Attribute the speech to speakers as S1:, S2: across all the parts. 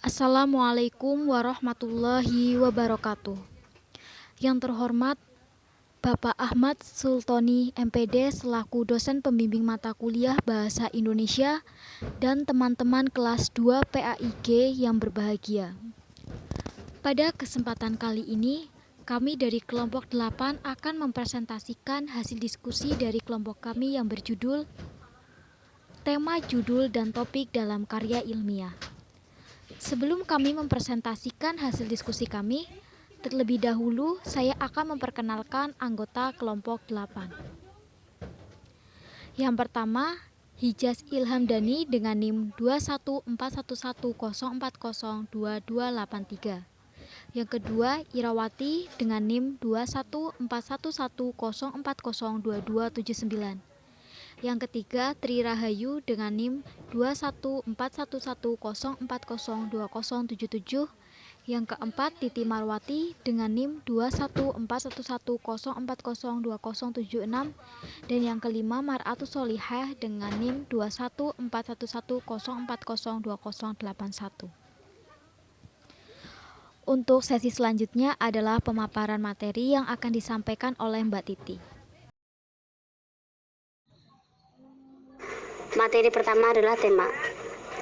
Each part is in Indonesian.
S1: Assalamualaikum warahmatullahi wabarakatuh. Yang terhormat Bapak Ahmad Sultoni MPD selaku dosen pembimbing mata kuliah Bahasa Indonesia dan teman-teman kelas 2 PAIG yang berbahagia. Pada kesempatan kali ini, kami dari kelompok 8 akan mempresentasikan hasil diskusi dari kelompok kami yang berjudul Tema, Judul, dan Topik dalam Karya Ilmiah. Sebelum kami mempresentasikan hasil diskusi kami, terlebih dahulu saya akan memperkenalkan anggota kelompok 8. Yang pertama, Hijaz Ilham Dhani dengan NIM 2141104022283. Yang kedua, Irawati dengan NIM 2141104022279. Yang ketiga, Tri Rahayu dengan NIM 2141104020077. Yang keempat, Titi Marwati dengan NIM 2141104020076. Dan yang kelima, Mar'atus Solihah dengan NIM 2141104020081. Untuk sesi selanjutnya adalah pemaparan materi yang akan disampaikan oleh Mbak Titi.
S2: Materi pertama adalah tema.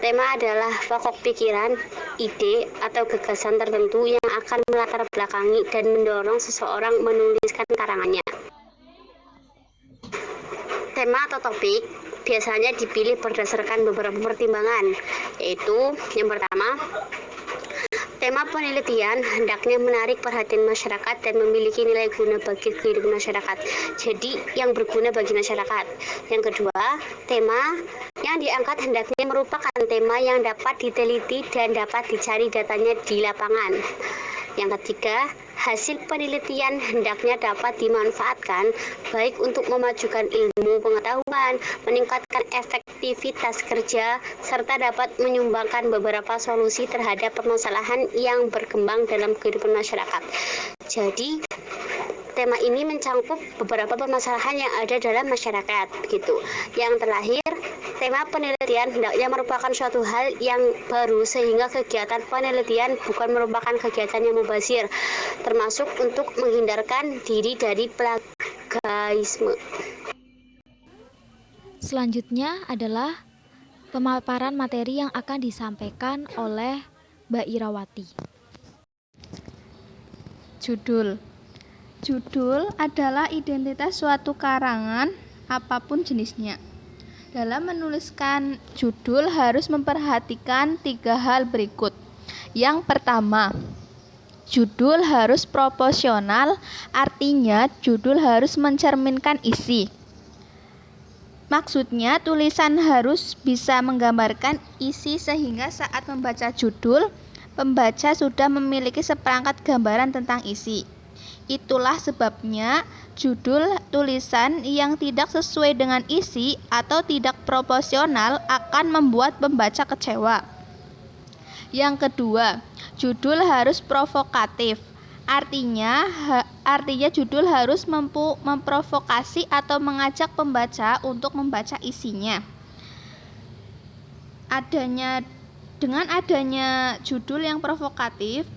S2: Tema adalah pokok pikiran, ide, atau gagasan tertentu yang akan melatar belakangi dan mendorong seseorang menuliskan karangannya. Tema atau topik biasanya dipilih berdasarkan beberapa pertimbangan, yaitu yang pertama, tema penelitian hendaknya menarik perhatian masyarakat dan memiliki nilai guna bagi kehidupan masyarakat. Jadi, yang berguna bagi masyarakat. Yang kedua, tema yang diangkat hendaknya merupakan tema yang dapat diteliti dan dapat dicari datanya di lapangan. Yang ketiga, hasil penelitian hendaknya dapat dimanfaatkan baik untuk memajukan ilmu pengetahuan, meningkatkan efektivitas kerja, serta dapat menyumbangkan beberapa solusi terhadap permasalahan yang berkembang dalam kehidupan masyarakat. Jadi, tema ini mencangkup beberapa permasalahan yang ada dalam masyarakat, gitu. Yang terakhir, tema penelitian hendaknya merupakan suatu hal yang baru sehingga kegiatan penelitian bukan merupakan kegiatan yang mubazir, termasuk untuk menghindarkan diri dari plagiarisme.
S1: Selanjutnya adalah pemaparan materi yang akan disampaikan oleh Mbak Irawati.
S3: Judul adalah identitas suatu karangan apapun jenisnya. Dalam menuliskan judul harus memperhatikan 3 hal berikut. Yang pertama, judul harus proporsional, artinya judul harus mencerminkan isi. Maksudnya tulisan harus bisa menggambarkan isi sehingga saat membaca judul, pembaca sudah memiliki seperangkat gambaran tentang isi. Itulah sebabnya judul tulisan yang tidak sesuai dengan isi atau tidak proporsional akan membuat pembaca kecewa. Yang kedua, judul harus provokatif. Artinya judul harus memprovokasi atau mengajak pembaca untuk membaca isinya. Dengan adanya judul yang provokatif,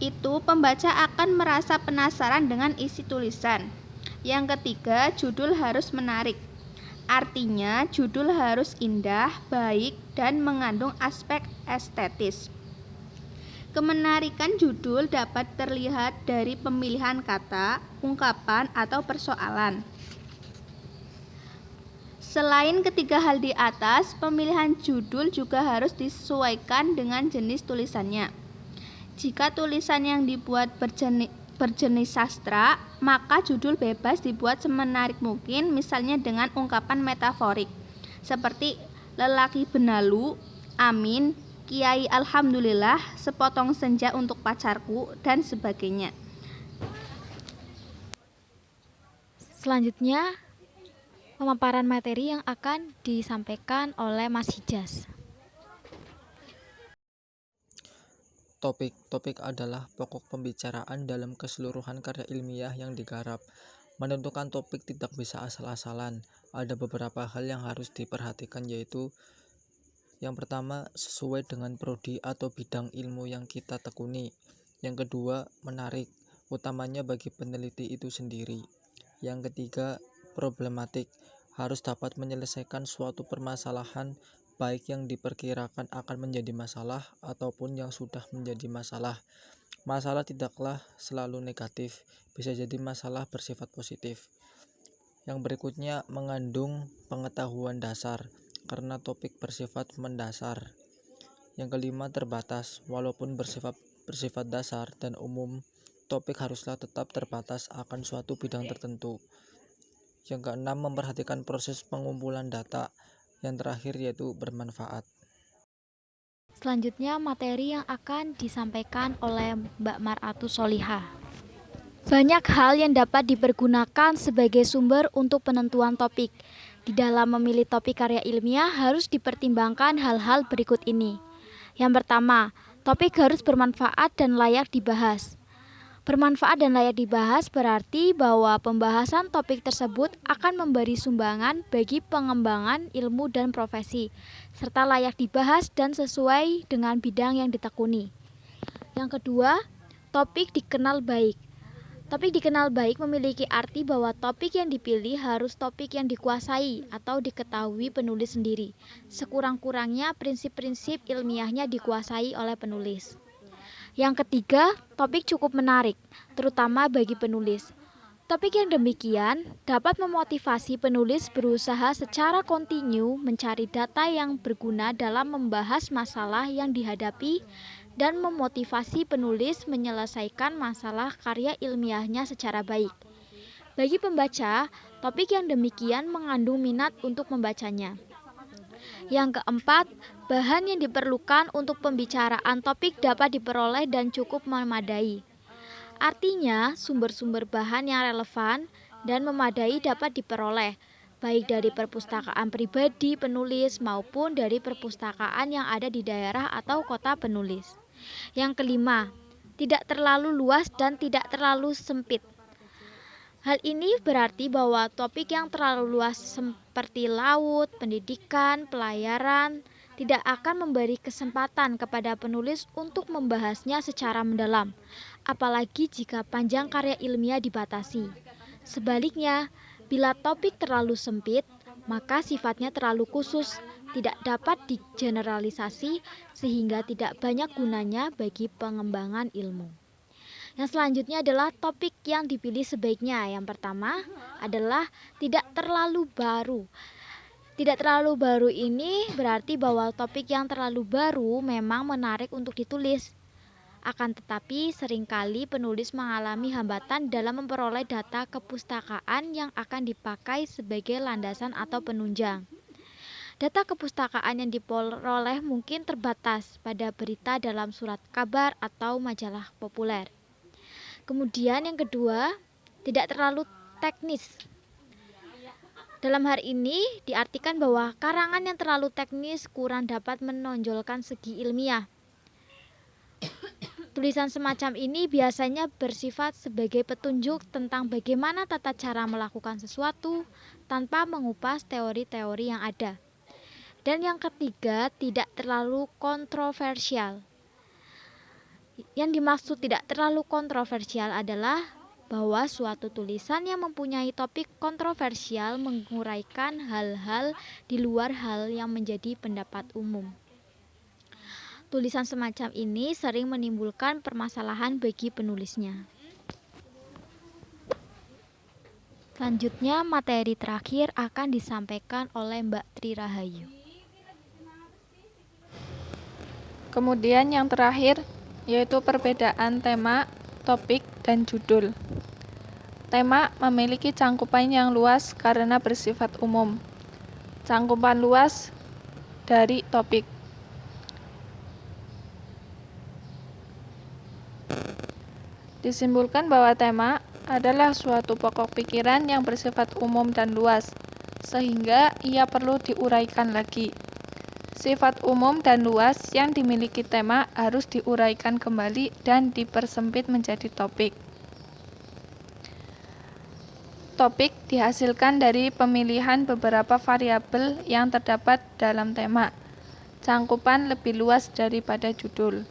S3: itu pembaca akan merasa penasaran dengan isi tulisan. Yang ketiga, judul harus menarik. Artinya, judul harus indah, baik, dan mengandung aspek estetis. Kemenarikan judul dapat terlihat dari pemilihan kata, ungkapan, atau persoalan. Selain ketiga hal di atas, pemilihan judul juga harus disesuaikan dengan jenis tulisannya. Jika tulisan yang dibuat berjenis sastra, maka judul bebas dibuat semenarik mungkin, misalnya dengan ungkapan metaforik seperti lelaki benalu, amin, kiai alhamdulillah, sepotong senja untuk pacarku, dan sebagainya.
S1: Selanjutnya, pemaparan materi yang akan disampaikan oleh Mas Hijaz.
S4: Topik adalah pokok pembicaraan dalam keseluruhan karya ilmiah yang digarap. Menentukan topik tidak bisa asal-asalan. Ada beberapa hal yang harus diperhatikan, yaitu Yang pertama, sesuai dengan prodi atau bidang ilmu yang kita tekuni. Yang kedua, menarik, utamanya bagi peneliti itu sendiri. Yang ketiga, problematik, harus dapat menyelesaikan suatu permasalahan baik yang diperkirakan akan menjadi masalah ataupun yang sudah menjadi masalah. Masalah tidaklah selalu negatif, bisa jadi masalah bersifat positif. Yang berikutnya, mengandung pengetahuan dasar, karena topik bersifat mendasar. Yang kelima, terbatas, walaupun bersifat dasar dan umum, topik haruslah tetap terbatas akan suatu bidang tertentu. Yang keenam, memperhatikan proses pengumpulan data. Yang terakhir yaitu bermanfaat.
S1: Selanjutnya materi yang akan disampaikan oleh Mbak Mar'atus Solihah. Banyak hal yang dapat dipergunakan sebagai sumber untuk penentuan topik. Di dalam memilih topik karya ilmiah harus dipertimbangkan hal-hal berikut ini. Yang pertama, topik harus bermanfaat dan layak dibahas. Bermanfaat dan layak dibahas berarti bahwa pembahasan topik tersebut akan memberi sumbangan bagi pengembangan ilmu dan profesi, serta layak dibahas dan sesuai dengan bidang yang ditekuni. Yang kedua, topik dikenal baik. Topik dikenal baik memiliki arti bahwa topik yang dipilih harus topik yang dikuasai atau diketahui penulis sendiri. Sekurang-kurangnya prinsip-prinsip ilmiahnya dikuasai oleh penulis. Yang ketiga, topik cukup menarik, terutama bagi penulis. Topik yang demikian dapat memotivasi penulis berusaha secara kontinu mencari data yang berguna dalam membahas masalah yang dihadapi dan memotivasi penulis menyelesaikan masalah karya ilmiahnya secara baik. Bagi pembaca, topik yang demikian mengandung minat untuk membacanya. Yang keempat, bahan yang diperlukan untuk pembicaraan topik dapat diperoleh dan cukup memadai. Artinya, sumber-sumber bahan yang relevan dan memadai dapat diperoleh, baik dari perpustakaan pribadi penulis maupun dari perpustakaan yang ada di daerah atau kota penulis. Yang kelima, tidak terlalu luas dan tidak terlalu sempit. Hal ini berarti bahwa topik yang terlalu luas seperti laut, pendidikan, pelayaran tidak akan memberi kesempatan kepada penulis untuk membahasnya secara mendalam, apalagi jika panjang karya ilmiah dibatasi. Sebaliknya, bila topik terlalu sempit, maka sifatnya terlalu khusus, tidak dapat digeneralisasi sehingga tidak banyak gunanya bagi pengembangan ilmu. Yang selanjutnya adalah topik yang dipilih sebaiknya. Yang pertama adalah tidak terlalu baru. Tidak terlalu baru ini berarti bahwa topik yang terlalu baru memang menarik untuk ditulis. Akan tetapi seringkali penulis mengalami hambatan dalam memperoleh data kepustakaan yang akan dipakai sebagai landasan atau penunjang. Data kepustakaan yang diperoleh mungkin terbatas pada berita dalam surat kabar atau majalah populer. Kemudian yang kedua, tidak terlalu teknis. Dalam hal ini diartikan bahwa karangan yang terlalu teknis kurang dapat menonjolkan segi ilmiah. Tulisan semacam ini biasanya bersifat sebagai petunjuk tentang bagaimana tata cara melakukan sesuatu tanpa mengupas teori-teori yang ada. Dan yang ketiga, tidak terlalu kontroversial. Yang dimaksud tidak terlalu kontroversial adalah bahwa suatu tulisan yang mempunyai topik kontroversial menguraikan hal-hal di luar hal yang menjadi pendapat umum. Tulisan semacam ini sering menimbulkan permasalahan bagi penulisnya. Selanjutnya, materi terakhir akan disampaikan oleh Mbak Tri Rahayu.
S3: Kemudian yang terakhir yaitu perbedaan tema, topik, dan judul. Tema memiliki cangkupan yang luas karena bersifat umum. Cangkupan luas dari topik. Disimpulkan bahwa tema adalah suatu pokok pikiran yang bersifat umum dan luas, sehingga ia perlu diuraikan lagi. Sifat umum dan luas yang dimiliki tema harus diuraikan kembali dan dipersempit menjadi topik. Topik dihasilkan dari pemilihan beberapa variabel yang terdapat dalam tema. Cangkupan lebih luas daripada judul.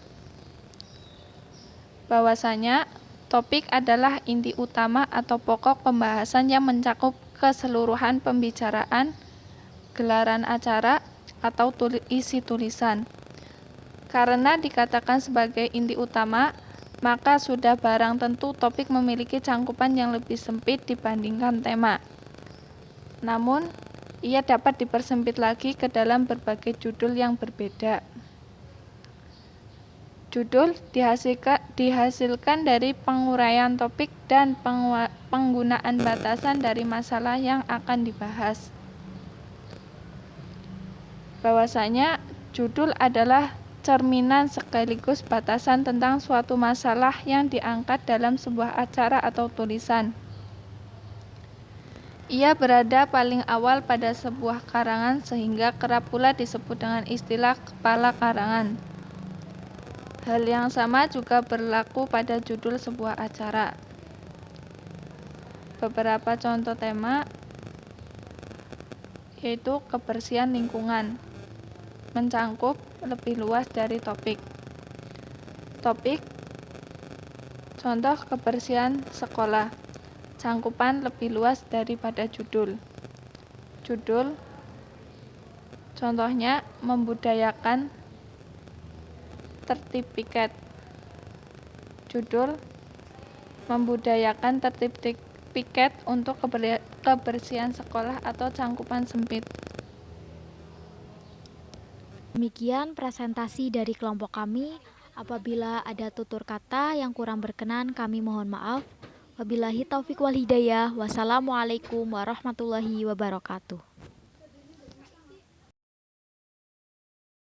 S3: Bahwasanya, topik adalah inti utama atau pokok pembahasan yang mencakup keseluruhan pembicaraan, gelaran acara, atau isi tulisan. Karena dikatakan sebagai inti utama, maka sudah barang tentu topik memiliki cangkupan yang lebih sempit dibandingkan tema. Namun, ia dapat dipersempit lagi ke dalam berbagai judul yang berbeda. Judul dihasilkan dari penguraian topik dan penggunaan batasan dari masalah yang akan dibahas. Bahwasanya, judul adalah cerminan sekaligus batasan tentang suatu masalah yang diangkat dalam sebuah acara atau tulisan. Ia berada paling awal pada sebuah karangan sehingga kerap pula disebut dengan istilah kepala karangan. Hal yang sama juga berlaku pada judul sebuah acara. Beberapa contoh tema yaitu kebersihan lingkungan, mencangkup lebih luas dari topik. Topik, contoh kebersihan sekolah, cangkupan lebih luas daripada judul. Judul, contohnya membudayakan tertib piket. Judul, membudayakan tertib piket untuk kebersihan sekolah atau cangkupan sempit.
S1: Demikian presentasi dari kelompok kami. Apabila ada tutur kata yang kurang berkenan, kami mohon maaf. Wabillahi taufik wal hidayah. Wassalamualaikum warahmatullahi wabarakatuh.